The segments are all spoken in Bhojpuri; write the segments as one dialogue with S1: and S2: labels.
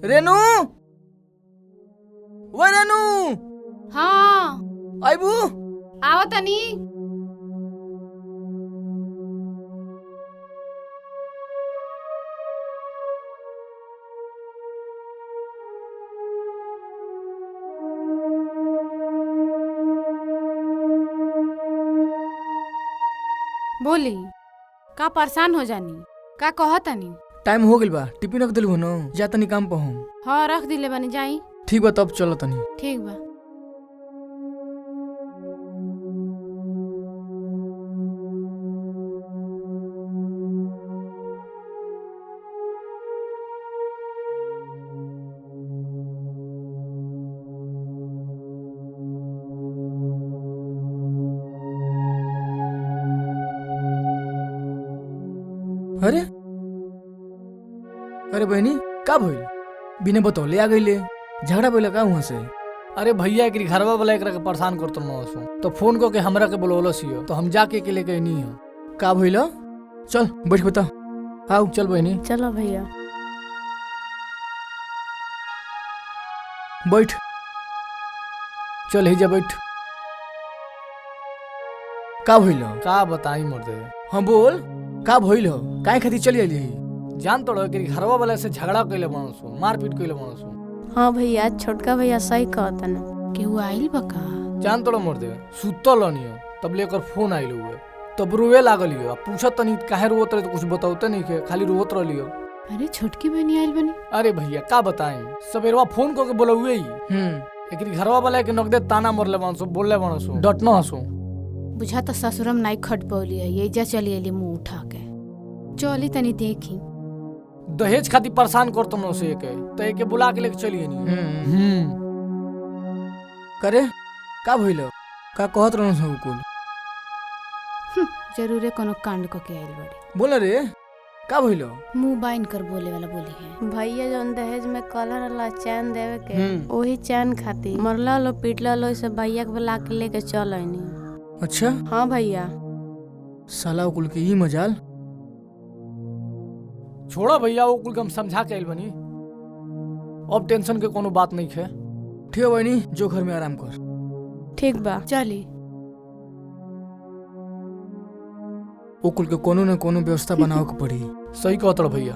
S1: रेनू, वो रेनू।
S2: हाँ
S1: आइबू।
S2: आओ तनी। बोली का परेशान हो जानी का कह तनी।
S1: टाइम हो गइल बा, टिफिन रख दिलू न, जा तनी काम पे हम।
S2: हाँ रख दिले बनी जाई।
S1: ठीक बा तब चलो तनी।
S2: ठीक बा।
S1: अरे अरे बहनी का भइल? बिना बतौले आ गइले, झगड़ा भइल का वहां से?
S3: अरे भैया एक घरवा वाला एकरा के परेशान करत न तो फोन को के हमरा के बोलवलस हियो तो हम जाके के लेके नहीं हो।
S1: का भइल? चल बैठ बता। आओ
S3: चल बहनी
S2: चलो भैया।
S1: बैठ।
S3: चल ही जा बैठ।
S1: का भइल?
S3: का बताई मर्दे।
S1: हाँ बोल, का भइल? काहे खातिर चली आइली?
S3: जान तो कि घरवा वाला से झगड़ा कइले बनसो, मारपीट कइले बनसो।
S4: हाँ भैया, छोटका भैया सही कहता ना।
S2: केहू आइल बका?
S3: जान तो मर्दे सुतल नहीं तब लेकर फोन आइल हुए तब रोवे लागल हियो। पूछत तनी काहे रोवत रहे तो कुछ बताउते नहीं के, खाली रोवत रहलियो।
S2: अरे छोटकी बहनी आइल बनी।
S3: अरे भैया का बताई, सवेरवा फोन को के बोलौए ही एक घरवा वाला के नगदे ताना मरले बनसो, बोलले बनसो, डट न हसो।
S2: बुझा तो ससुरम नाई खट पौली है, ये जा चली आइली मुंह उठा के। चली तनी देखी।
S3: दहेज खातिर परेशान करतो न से के तो एके बुला के लेके चलिए नहीं।
S1: करे का भइल? का कहत रहन सब कुल?
S2: जरूरे कोनो कांड को के आइल बड़ी।
S1: बोल रे का भइल?
S2: मुंह बाइन कर बोले वाला बोली है।
S4: भैया जौन दहेज में कलर वाला चैन देवे के वही चैन खातिर मरला लो पीटला लो से भैया के बुला के लेके चल आईनी।
S1: अच्छा
S4: हाँ भैया।
S1: साला कुल के ई मजाल।
S3: छोड़ा भैया वो कुल के हम समझा के आइल बनी, अब टेंशन के कोनो बात नहीं है।
S1: ठीक है बहनी, जो घर में आराम कर।
S4: ठीक बा
S2: चली।
S1: ओ कुल के कोनो न कोनो व्यवस्था बनावे के पड़ी।
S3: सही कहत रहो भैया,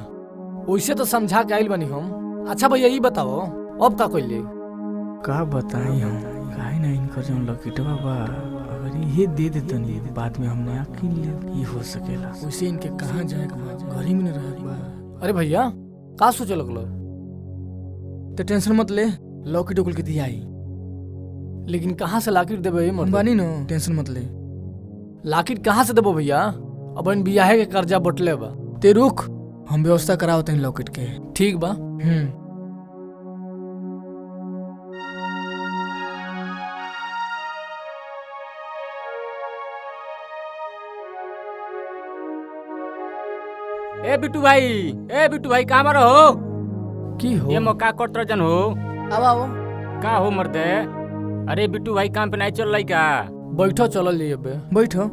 S3: वैसे तो समझा के आइल बनी हम। अच्छा भैया ये बताओ अब का कइले?
S1: का बताई हम, काहे ना इनकर जौन लकीटवा बा अगर ये दे देतनी बाद में हमने अकेले ले, ये हो सकेला। वैसे इनके कहां जाए के बा, घर ही में न रहे के बा।
S3: अरे भैया का सोचे लगलो?
S1: तो टेंशन मत ले, लॉकेट कुल के दियाई।
S3: लेकिन कहाँ से लाकिट देबे?
S1: बानी न, टेंशन मत ले।
S3: लाकिट कहाँ से देबो भैया? अब इन बियाहे के कर्जा बटले बा।
S1: ते रुक, हम व्यवस्था कराओ तनी लॉकेट के।
S3: ठीक बा।
S5: ए बिट्टू भाई कहाँ मारो हो?
S3: की हो?
S5: ये मौका कट जन हो।
S1: अब आओ।
S5: का हो मर्दे? अरे बिट्टू भाई काम पे नहीं चल रही का?
S3: बैठो चलल जाइए बे।
S1: बैठो।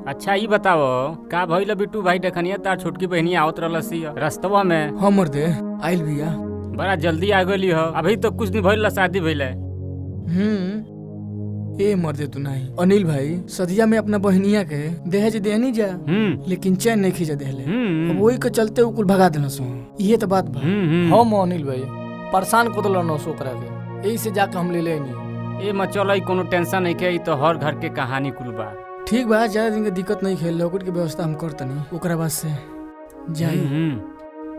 S5: अच्छा ये बताओ का भइल बिट्टू भाई? देखनिया तार छोटकी बहनी आवत रहलसी रस्तवा में।
S1: हाँ मर्दे आइल बिया।
S5: बड़ा जल्दी आ गई हो, अभी तो कुछ दिन भइल शादी भइल है।
S1: ए मर्दे तू नहीं। अनिल भाई सदिया में अपना बहनिया के दहेज देनी जा, लेकिन चैन नहीं खींचा देले। अब वही के चलते कुल भगा देना सो। ये तो बात बा।
S3: हम अनिल भाई परेशान को दल न सो करा के, यही से जाके हम ले लेनी।
S5: ए मत चलो, कोनो टेंशन नहीं के, तो हर घर के कहानी कुल बा।
S1: ठीक बा, ज्यादा दिन के दिक्कत नहीं खेल, लॉकेट की व्यवस्था हम करतनी, ओकरा बाद से जाई।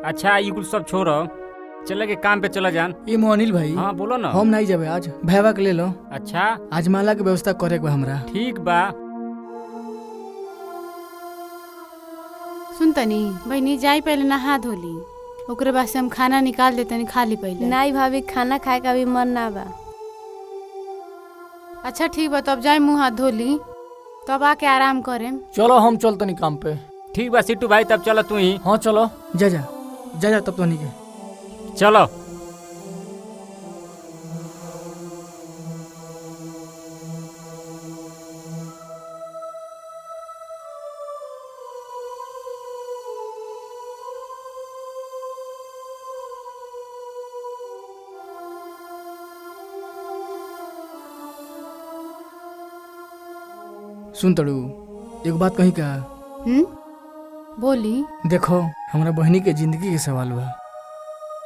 S5: अच्छा ये कुल सब छोड़ो, चले के काम पे चला जान।
S1: ये अनिल भाई।
S5: हाँ बोलो ना।
S1: हम नहीं जाबे आज, भैया के ले लो।
S5: अच्छा
S1: आज माला के व्यवस्था करे के बा हमरा।
S5: ठीक बा।
S2: सुन तनी बहनी, जाई पहले नहा धोली, ओकरे बाद से हम खाना निकाल देते, खा ली पहले।
S4: नहीं भाभी, खाना खाए का भी मन ना बा।
S2: अच्छा ठीक बा, तब जाए मुँह हाथ धोली, तब आके आराम करें।
S3: चलो हम चलते काम पे।
S5: ठीक बा सिट्टू भाई, तब चलो तू ही।
S3: हाँ चलो।
S1: जा जा जा जा तब तो नहीं के
S5: चलो।
S1: सुन तड़ू एक बात कही का।
S2: बोली।
S1: देखो हमरा बहनी के जिंदगी के सवाल बा,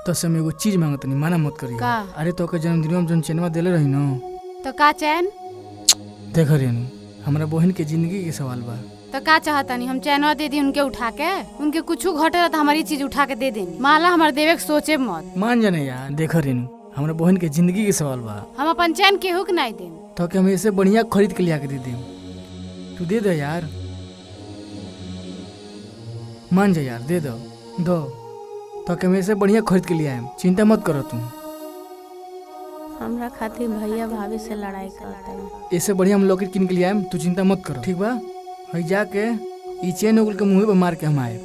S1: तो से हम एगो चीज मांगत नहीं, माना मत करी।
S2: का?
S1: अरे तो के जन्मदिन में जोन चेनवा देले रही न,
S2: तो का चैन?
S1: देख रेनू हमरा बहन के जिंदगी के सवाल बा।
S2: तो का चाहता नहीं हम चैनवा दे दी उनके उठा के? उनके कुछ घटे तो हमारी चीज उठा के दे देनी। माला हमारे देवे के सोचे मत।
S1: मान जाने यार। देख रेनू हमरा बहन के जिंदगी के सवाल बा,
S2: हम अपन चैन केहू के नहीं देम।
S1: तो के हम ऐसे बढ़िया खरीद के लिया के दे देम। तू दे दे यार, मान जा यार, दे दो दो। तो के हम ऐसे बढ़िया खरीद के लिया आएम, चिंता मत करो तुम।
S4: हमरा खातिर भैया भाभी से लड़ाई करते हैं।
S1: ऐसे बढ़िया हम लॉकेट किन के लिए आएम, तू चिंता मत करो, ठीक बा? हई जाके ई चेन उगल के मुंह पे मार के हम आए।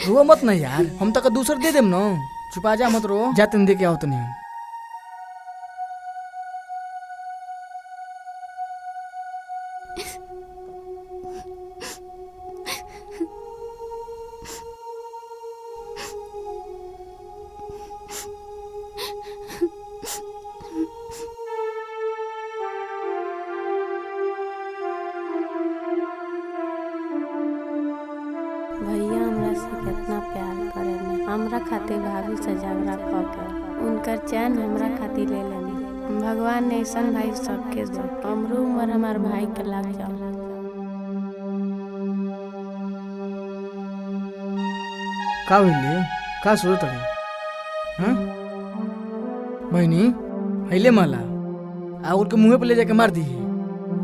S1: रो मत ना यार, हम तक दूसर दे देम न। छुपा जा मत, रो जा, तुम दे के आओ तो नहीं।
S4: भैया हमरा से कितना प्यार करेले। हमरा खातिर भाभी से झगड़ा क के उनकर चैन हमरा खातिर ले लेनी। भगवान ने ऐसा भाई सबके दे, हमरो उम्र हमार भाई के लग जाओ।
S1: का भइले? का सोचत रही? हां बहनी, हईले माला आ उनके मुंह पे ले जाके मार दी।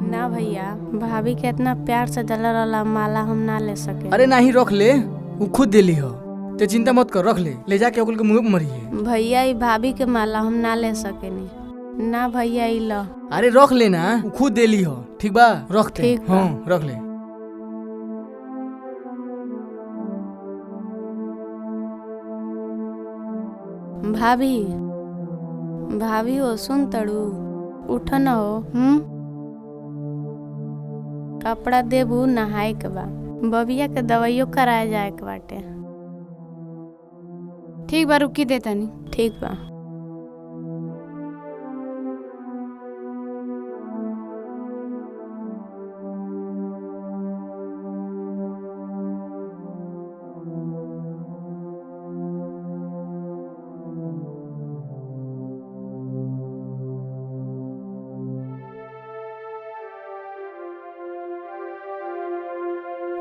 S4: ना भैया, भाभी के इतना प्यार से डला रहा माला हम ना ले सके।
S1: अरे नहीं, रख ले, वो खुद देली हो, ते चिंता मत कर, रख ले जाके ओकल के मुंह पे मरी है।
S4: भैया ई भाभी के माला हम ना ले सकेनी। ना भैया ई लो।
S1: अरे रख ले ना, वो खुद देली हो, ठीक बा? रख दे।
S4: ठीक बा।
S1: हां रख ले।
S4: भाभी भाभी हो, सुन तड़ू, उठ न हो। कपड़ा देबू, नहाए के बा, बबिया के दवाइयो कराए जाए के बाटे।
S2: ठीक बा, रुकी दे तनी।
S4: ठीक बा।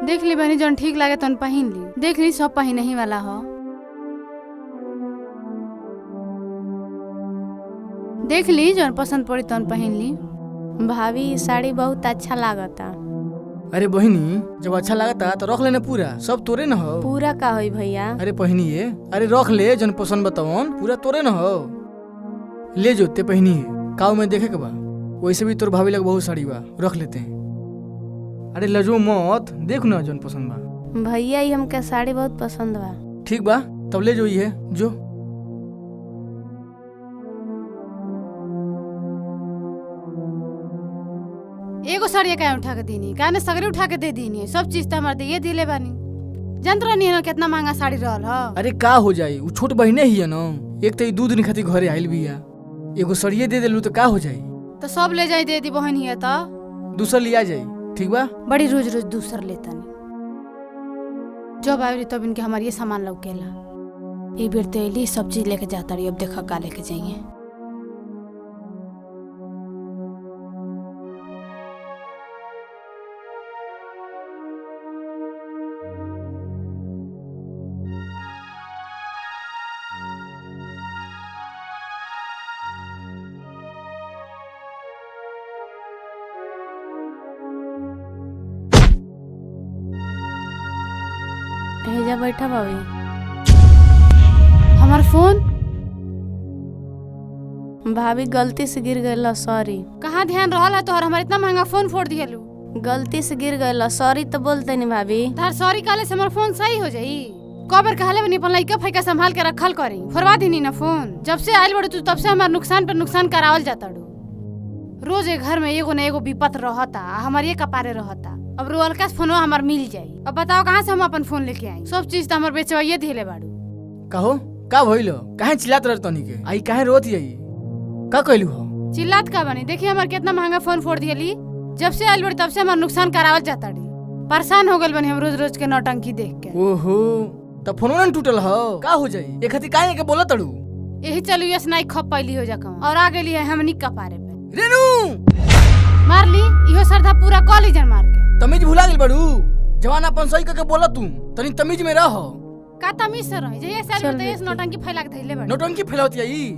S2: देख ली बहनी, जौन ठीक लागे तन पहन ली। देख ली सब पहने ही वाला हो। देख ली जौन पसंद पड़ी तन पहन ली।
S4: भाभी ई साड़ी बहुत अच्छा लागता।
S1: अरे बहनी, जब अच्छा लगता तो रख लेना पूरा, सब तोरे न हो।
S4: पूरा का होई भैया?
S1: अरे पहनी है, अरे रख ले, जन पसंद बतावन, पूरा तोरे न हो। ले जो ते पहनी है, काव में देखे के बा। वैसे भी तोर भाभी लग बहुत साड़ी बा, रख लेते हैं। अरे लजो मत, देख ना जन पसंद बा।
S4: भैया ई हमके साड़ी बहुत पसंद बा।
S1: ठीक बा, तब ले जो ये जो।
S2: एगो साड़िया काहे उठा के दीनी? काहे सगरे उठा के दे दीनी? सब चीज तो हमारे दिए दिले बानी। जंत्र नहीं है ना कितना महंगा साड़ी रहल ह।
S1: अरे का हो जाई, वो छोट बहने ही है ना। एक तो दूध नहीं खाती घरे आइल बिया, एगो सड़िए दे देलू तो का हो जाई?
S2: तो सब ले जाई दे दी बहन ही है तो।
S1: दूसरा लिया जाई, ठीक बा?
S2: बड़ी रोज रोज दूसर लेतनी। जब आयरी तब इनके हमारे सामान लौकेला। एक बेर तो एली सब चीज लेके जाता रही, अब देखा का लेके जाइए।
S4: हेजा बैठा भाभी।
S2: हमार फोन
S4: भाभी गलती से गिर गई, सॉरी।
S2: कहाँ ध्यान रहला तोहर? हमार इतना महंगा फोन फोड़ दियलू।
S4: गलती से गिर गई, सॉरी तो बोलते नहीं भाभी।
S2: तार सॉरी काले से हमार फोन सही हो जाई। कबर कहले बनी अपन लइका फैका संभाल के रखल करी, फोड़वा दीनी ना फोन। जब से आइल बड़ू तू तब से हमार नुकसान पर नुकसान करावल जाता डू। रोज एक घर में एगो न एगो विपत रहता, हमार ये कपारे रहता। अब रोअलका से फोनवा हमार मिल जाई। अब बताओ कहाँ से हम अपन फोन लेके आई? सब चीज तो हमार बेचवाइए दिले बाड़ू।
S1: कहो का भइलो? काहे चिल्लात रहत तनी के? आई काहे रोत यही? का कहलू हो?
S2: चिल्लात का बनी? देखिए हमार कितना महंगा फोन फोड़ दियली। जब से आइल बड़ी तब से हमार नुकसान करावल जाता डी। परेशान हो गइल बनी हम रोज रोज के नौटंकी देख के।
S1: ओहो तब फोनवा न टूटल हो का हो जाई एक हती काहे के बोला तड़ू।
S2: यही चलू यस नाई खप पैली हो जाकम और आ गेली है हमनी कपारे पे।
S1: रेनू
S2: मार ली इहो श्रद्धा पूरा क ली जन मार के।
S1: तमीज भुला गेल बड़ू जवान अपन सही करके बोला तू तनी तमीज में रह।
S2: का तमीज से रही जे साल में तेज नौटंकी फैला के धइले बड़ी।
S1: नौटंकी फैलावती आई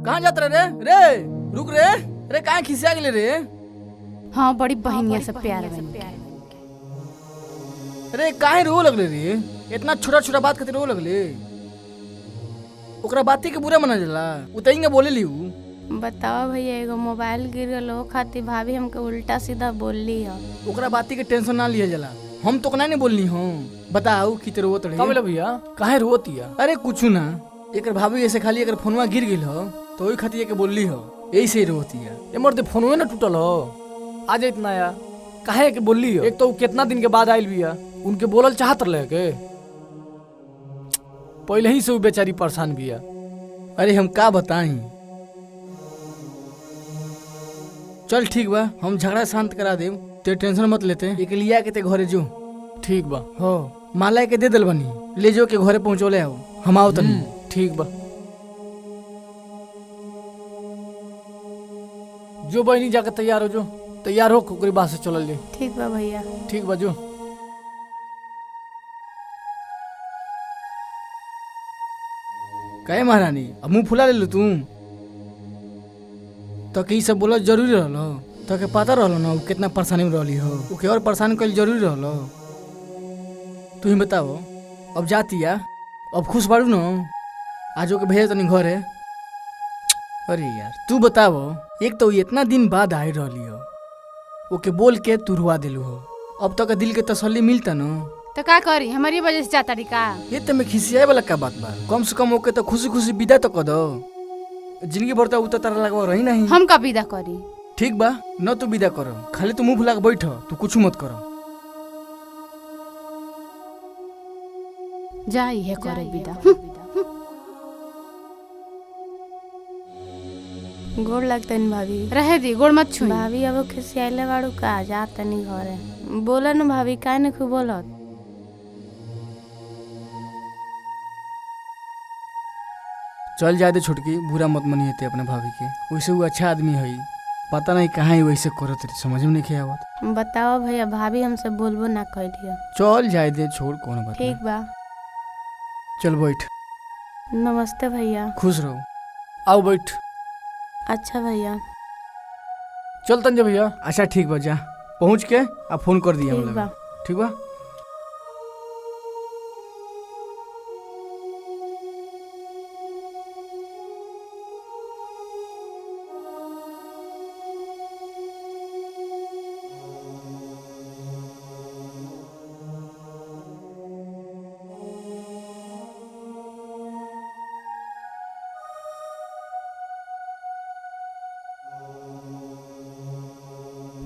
S1: कहां जात रे रे रुक रे रे काहे खिसिया गेले रे।
S2: हां बड़ी बहनिया से प्यार बन
S1: अरे काहे रो लगले रे इतना छोटा छोटा बात खातिर रो लगले। ओकरा बाती के बुरा माना जाला उतइंगे बोले ली
S4: बताओ भैया एगो मोबाइल गिर गलो खातिर भाभी हमके उल्टा सीधा बोलली है।
S1: ओकरा बाती के टेंशन ना लिया जाला हम तो नहीं बोलनी हो बताओ की तेरे रोत
S3: का बोला भैया काहे रोतिया।
S1: अरे कुछ ना एकर भाभी ऐसे खाली अगर फोनवा गिर गेल हो तो ओई खातिर के बोलली हो यही से रोती है।
S3: ये मर्दे फोनवे ना टूटल हो आ जाइत ना या काहे के बोलली हो। एक तो कितना दिन के बाद आइल बिया उनके बोलल चाहत रहे के पहले ही से वो बेचारी परेशान बिया।
S1: अरे हम का बताई चल ठीक बा हम झगड़ा शांत करा देव ते टेंशन मत लेते एक लिया के ते घरे जो।
S3: ठीक बा
S1: हो माला के दे दल बनी ले जो के घरे पहुंचोले आओ हम आओ तनी।
S3: ठीक बा जो बहनी जाके तैयार हो जो तैयार हो कोकरी बात से चलल जे।
S4: ठीक बा भैया।
S3: ठीक बा जो।
S1: कहे महारानी अब मुंह फुला ले लो तुम तो के सब बोला जरूरी रहलो तो के पता रहलो ना कितना परेशानी में रहली हो ओके और परेशान कल जरूरी रहलो। तू ही बताओ अब जाती या अब खुश बाड़ू ना आजो के भेज तनी घरे। अरे यार तू बताओ एक तो इतना दिन बाद आई रहली हो ओके बोल के तू रुआ दिलू हो अब तक दिल के तसल्ली मिलता ना
S2: तो का करी हमारी वजह से जाता डी का।
S1: ये तो मैं खिसियाए वाला का बात बा कम से कम ओके तो खुशी खुशी विदा तो कर दो जिंदगी भर तो तारा लगवा रही नहीं।
S2: हम का विदा करी।
S1: ठीक बा न तू विदा करो खाली तू मुंह फुला के बैठ तू कुछ मत करो।
S2: जाई है करे विदा।
S4: गोड़ लगते भाभी।
S2: रहे दी गोड़ मत छुई।
S4: भाभी अब खिसियाले बाड़ू का जा तनी घरे बोला न भाभी काहे न खूब बोलत।
S1: चल जाए दे छोटकी बुरा मत मनिए ते अपने भाभी के वैसे वो अच्छा आदमी है पता नहीं कहाँ ही वैसे करत रही समझ में नहीं आवत।
S4: बताओ भैया भाभी हमसे बोलबो ना कह दिया।
S1: चल जाए दे छोड़ कौन बात
S4: ठीक बा
S1: चल बैठ।
S4: नमस्ते भैया।
S1: खुश रहो।
S3: आओ बैठ।
S4: अच्छा भैया।
S3: चल तंजे भैया।
S1: अच्छा ठीक बा जा पहुँच के आप फोन कर दिया
S4: ठीक बा।
S1: ठीक बा।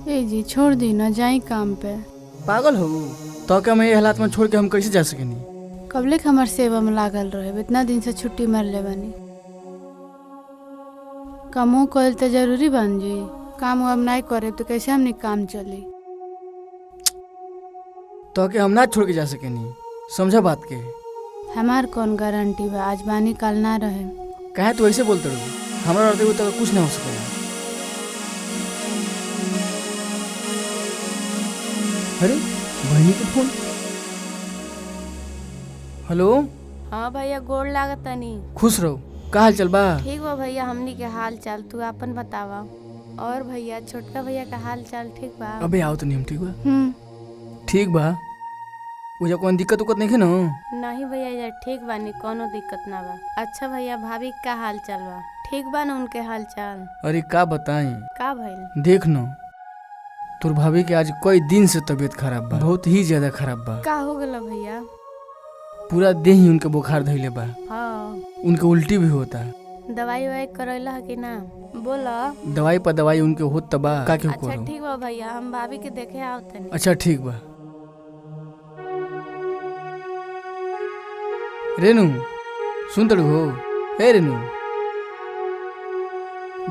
S2: ए जी छोड़ दी ना जाई काम पे।
S1: पागल हो तो क्या मैं ये हालात में छोड़ के हम कैसे जा सकेनी।
S2: कबले हमार सेवा में लागल रहे इतना दिन से छुट्टी मार ले बनी कामों कल तो जरूरी बन जी काम अब नहीं करे तो कैसे हमने काम चली।
S1: तो क्या हम ना छोड़ के जा सकेनी समझा बात के।
S2: हमार कौन गारंटी बा आज बानी कल ना रहे।
S1: कहे तू ऐसे बोलते रहो हमारा रहते हुए तो कुछ नहीं हो सकेगा। अरे बहनी का फोन। हेलो।
S4: हाँ भैया गोड़ लागत तनी।
S1: खुश रहो का हाल चल बा।
S4: ठीक बा भैया हमनी के हाल चाल तू अपन बतावा। और भैया छोटका भैया का हाल चाल ठीक बा।
S1: अबे आओ तो नहीं हम ठीक बा। ठीक बा मुझे कोई दिक्कत उक्कत नहीं है ना।
S4: नहीं भैया यार ठीक बा नहीं कोनो दिक्कत ना बा। अच्छा भैया भाभी का हाल चाल बा ठीक बा ना उनके हाल चाल।
S1: अरे का बताएं
S4: का भइल।
S1: देख नो तोर भाभी के आज कई दिन से तबीयत खराब बा बहुत ही ज्यादा खराब बा।
S4: का हो गला भैया।
S1: पूरा देह ही उनके बुखार धइले बा।
S4: हाँ
S1: उनके उल्टी भी होता।
S4: दवाई ववाई करैला है कि ना बोला।
S1: दवाई पर दवाई उनके होत तबा का क्यों
S4: अच्छा
S1: करो।
S4: ठीक बा भैया हम भाभी के देखे आओ तनी।
S1: अच्छा ठीक बा। रेनू सुन तड़ू हो ए रेनू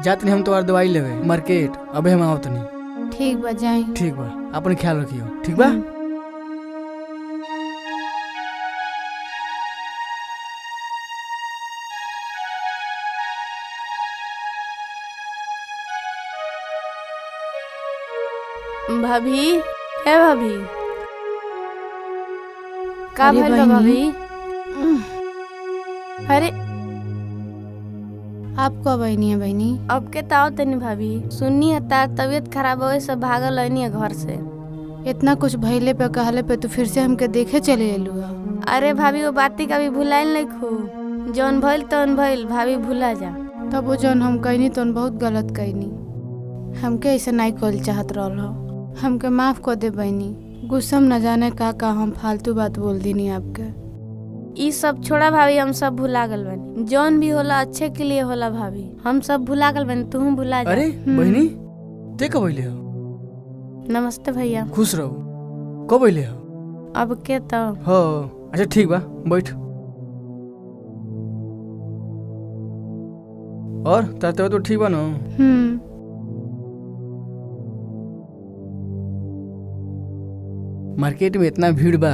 S1: जात नहीं हम तुम्हार दवाई लेवे मार्केट अबे हम आओ तनी।
S2: ठीक बा जाई।
S1: ठीक बा, अपन ख्याल रखियो, ठीक बा।
S4: भाभी, ए भाभी, का
S2: अरे
S4: भइल बा
S2: बहिनी।
S4: भाभी? अरे
S2: आप कब आईनी है बहनी?
S4: अब के ताओ तनी भाभी, सुननी है तार तबीयत खराब होए से भागल आईनी है घर से।
S2: इतना कुछ भइले पे कहले पे तू फिर से हमके देखे चले एलू है।
S4: अरे भाभी वो बाती कभी भुलाइल नहीं खू, जौन भइल तौन भइल, भाभी भुला जा।
S2: तब वो जौन हम कहनी तो बहुत गलत कहनी। हमके ऐसे नहीं कल चाहत रहल हो, हमके माफ कर दे बहनी। गुस्सा में न जाने का हम फालतू बात बोल दीनी आपके।
S4: ई सब छोड़ा भाभी, हम सब भुला गल बनी। जौन भी होला अच्छे के लिए होला भाभी, हम सब भुला गल बनी, तू भुला जा।
S1: अरे बहनी, ते कब अइले हो?
S4: नमस्ते भैया।
S1: खुश रहो। कब अइले हो?
S4: अब के तो
S1: हो, अच्छा ठीक बा, बैठ। और तार तबीयत तो ठीक बा न? मार्केट में इतना भीड़ बा।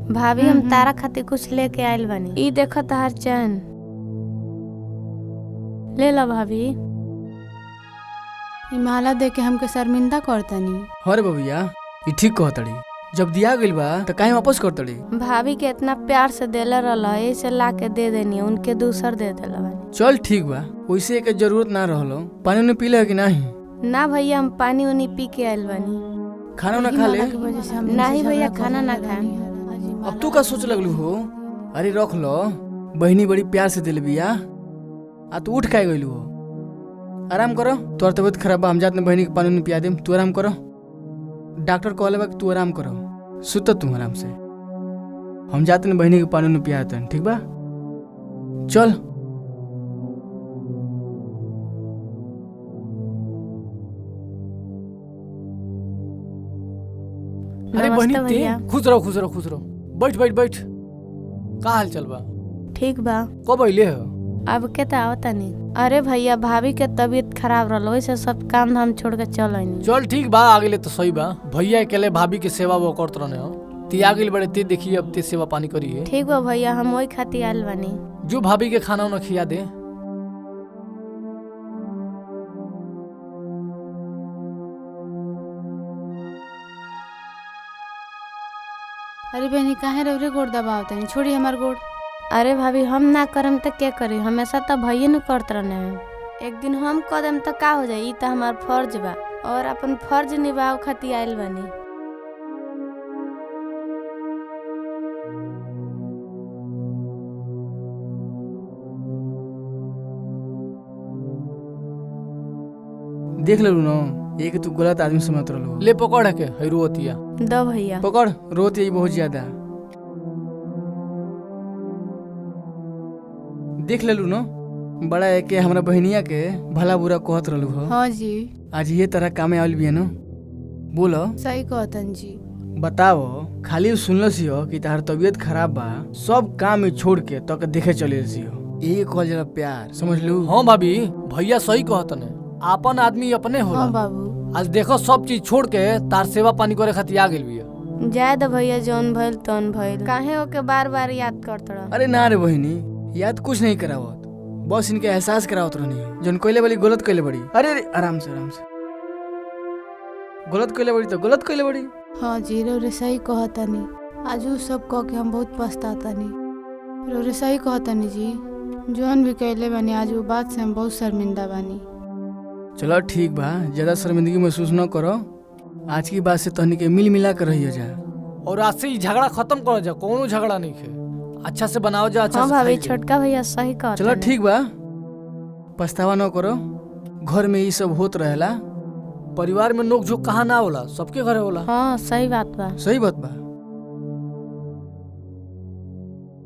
S4: भाभी हम तारा खातिर कुछ लेके आइल बनी। ई देखो तार चैन, ले लो भाभी।
S2: ई माला दे के हमके शर्मिंदा करतनी।
S1: अरे बबिया, ये ठीक कहतड़ी। जब दिया गइल बा तो काहे वापस करतड़ी?
S4: भाभी के इतना प्यार से देला रहला, ऐसे ला के दे देनी, उनके दूसर दे देला बनी।
S1: चल ठीक बा, वैसे के जरूरत ना रहलो। पानी उन्हें पी ले कि नहीं?
S4: ना भैया, हम पानी उनी पी के आइल बनी।
S1: खाना ना खा ले?
S4: नहीं भैया, खाना ना खाए।
S1: अब तू का सोच लगलू हो? अरे रख लो, बहनी बड़ी प्यार से दिल बिया, आ तू उठ खाए गइलू हो। आराम करो, तोर तबीयत खराब बा, हम जात ने बहनी के पानी पिया देम, तू आराम करो। डॉक्टर कहले बा कि तू आराम करो, सुत तू आराम से। हम जात ने बहनी के पानी पिया देन, ठीक बा? चल।
S3: अरे
S4: नमस्ते
S3: बहनी,
S4: भैया।
S3: ते खुश रहो खुश रहो खुश रहो। बैठ बैठ बैठ। का हाल चल बा?
S4: ठीक बा।
S3: कब अइले हो?
S4: अब के तो आवता नहीं। अरे भैया, भाभी के तबीयत खराब रहल, वैसे सब काम धाम छोड़ के चल आइनी।
S3: चल ठीक बा, आ गेले तो सही बा। भैया अकेले भाभी के सेवा वो करत रहने हो, ती आ गेल बड़े, ते देखी अब ते सेवा पानी करी है।
S4: ठीक बा भैया, हम वही खातिर आइल बानी।
S3: जो भाभी के खाना उना खिया दे।
S2: अरे बहनी, काहे रौरे गोड़ दबावतनी? छोड़ी हमार गोड़।
S4: अरे भाभी, हम ना करम तो क्या करी? हमेशा तो भैया न करत रहने हैं। एक दिन हम कदम तो का हो जाई, तो हमार फर्ज बा, और अपन फर्ज निभाव खातिर आइल बानी।
S1: देख लेलू न, एक तू गलत आदमी समझ रहलू।
S3: ले पकड़ के हैरुतिया।
S4: दो भैया।
S1: पकड़, रोत यही बहुत ज्यादा। देख लेलू न, बड़ा है के हमरा बहनिया के भला बुरा कहत रहलू हो।
S2: हाँ जी,
S1: आज ये तरह कामे आइल बिया न। बोलो,
S2: सही कहतन जी।
S1: बताओ, खाली सुनलसी हो कि तार तबीयत खराब बा, सब काम में छोड़ के तक देखे चले हो। यही कहल जरा प्यार, समझ लू?
S3: हाँ भाभी, भैया सही कहतने, आपन आदमी अपने होला।
S2: हाँ बाबू।
S3: आज देखो सब चीज छोड़ के तार सेवा पानी करे खातिर आ गेल बिया।
S4: जाए दो भैया, जौन भइल तौन भइल, काहे ओके बार बार याद करत रह।
S1: अरे ना रे बहिनी, याद कुछ नहीं करावत, बस इनके एहसास करावत रहनी है। जन कोइले वाली गलत कोइले बड़ी। अरे रे, आराम से आराम से। गलत कोइले बड़ी तो गलत कोइले बड़ी।
S2: हाँ जी, रौरे सही कहतनी। आज उ सब कह के हम बहुत पछतातनी। रौरे सही कहतनी जी, जौन भी कहले बानी, आज वो बात से हम बहुत शर्मिंदा बानी।
S1: चलो ठीक बा, ज्यादा शर्मिंदगी महसूस न करो। आज की बात से तहनी के मिल मिला कर रही जा।
S3: और आज से ही झगड़ा खत्म करो जा, कोनो झगड़ा नहीं है। अच्छा से बनाओ जा, अच्छा
S4: हाँ
S3: से
S4: भाभी,
S3: खाइए।
S4: छोटका भैया सही कहत।
S1: चलो ठीक बा, पछतावा न करो। घर में ये सब होत रहेला।
S3: परिवार में नोक झोंक कहाँ ना होला, सबके घरे होला।
S4: हाँ सही बात बा।
S1: सही बात बा।